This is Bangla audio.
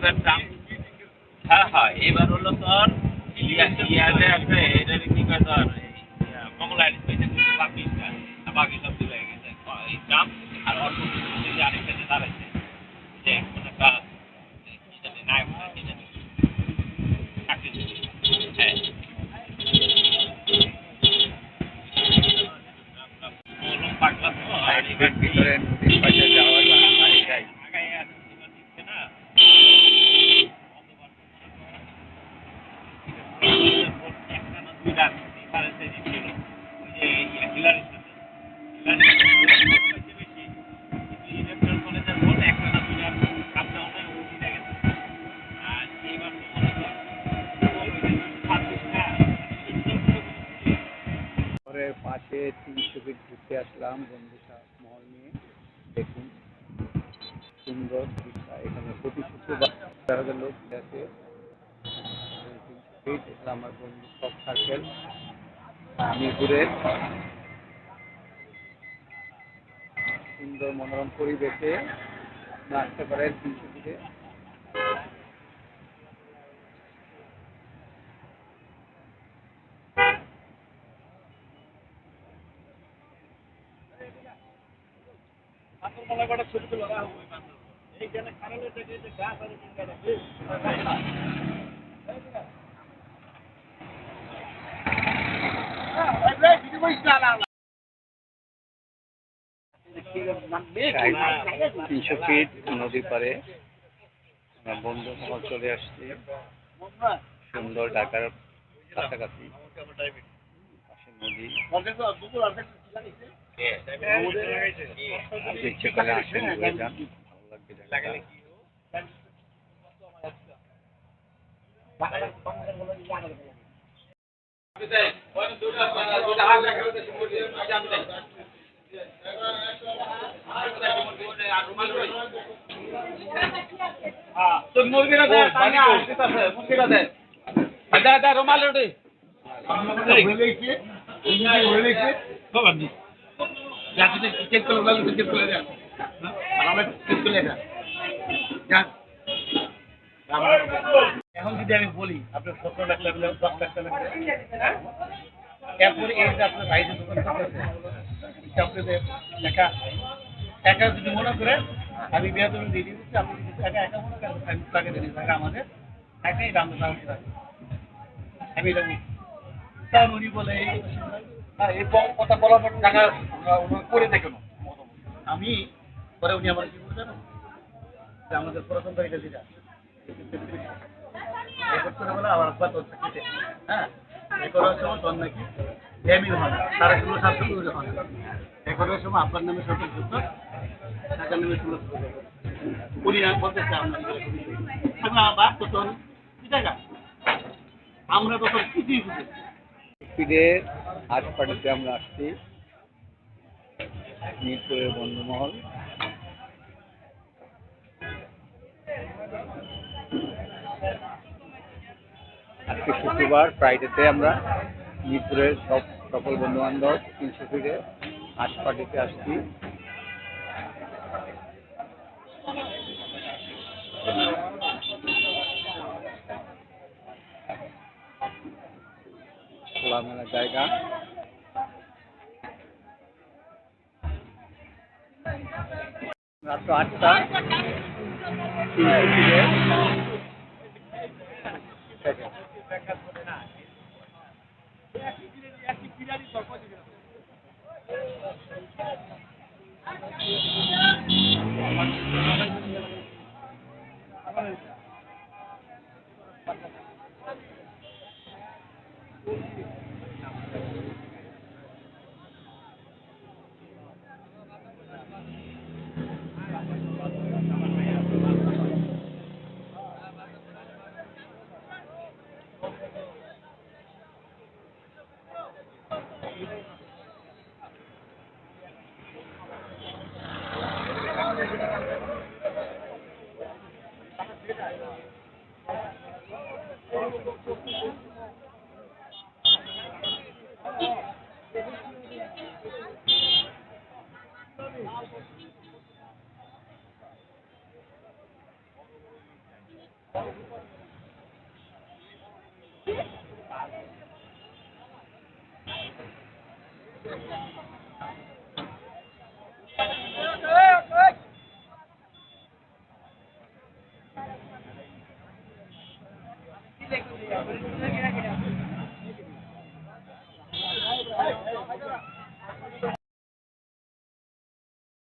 এবার দাম হ্যাঁ হ্যাঁ এবার হলো তোর ইয়াতে আছে এটা কি কয় তোর মঙ্গলাইট পেয়েছে বাকিটা বাকি সব দিলে গেছে এই দাম আর অল্প কিছু আরেকটা যে দাঁড়াইছে যে এখন একটা কি জানি নায়ক না কি জানি হ্যাঁ পাগলা তো আর এবার ভিতরে নদীর পাশে যাওয়ার রাস্তা এটাই না পাশে 300 ফিট ঘুরতে আসলাম বন্ধুরা মহল নিয়ে দেখুন সুন্দর এখানে প্রতি শুক্রবার লোক আছে 300 ফিট এটা আমার বন্ধু সব সার্কেল মিরপুরের সুন্দর মনোরম পরিবেশে আসতে পারেন 300 ফিটে ছবি তুলে এইখানে খারাপ গাছ আছে 300 ফিট নদীর পাড়ে আমরা বন্ধু মহল চলে আসছি সুন্দর ঢাকার কাছাকাছি পাশে নদী ইচ্ছে করে আসেন ঘুরে যান ভালো লাগবে মুরগিটা দেয় মুরগিটা দেয় রুমাল রুটি এখন যদি আমি বলি আপনার 17 লাখ লাগলে 10 লাখ টাকা লাগবে এরপরে এই যে আপনার ভাইদের দোকান করতেছে টাকা টাকা যদি মনে করেন আমি বেতন দিয়ে দিচ্ছি আপনি যদি টাকা একা মনে করেন আমি টাকা দিয়ে দিচ্ছি টাকা আমাদের একাই দাম আমি এটা বলছি তার উনি বলে এই কথা বলার পর টাকা করে দেখেন আমি পরে উনি আমার কি বলে জানো যে আমাদের পুরাতন তারিখে যেটা করে বলে আমার আব্বা তোর চাকরিতে হ্যাঁ এ করার সময় তোর নাকি জেমিল হয় তারা কোনো স্বার্থ হয় না এ করার সময় আপনার নামে সরকার যুক্ত টাকার নামে সমস্ত উনি বলতেছে আমরা বাদ তো তোর কি টাকা আমরা তো তোর কিছুই বুঝি স্পিডের আজ পার্টিতে আমরা আসছি মিরপুরের বন্ধুমহল আজকে শুক্রবার ফ্রাইডেতে আমরা মিরপুরের সকল বন্ধু বান্ধব 300 ফিটে আজ পার্টিতে আসছি খোলামেলা জায়গা রাত 8টা 300 ফিটে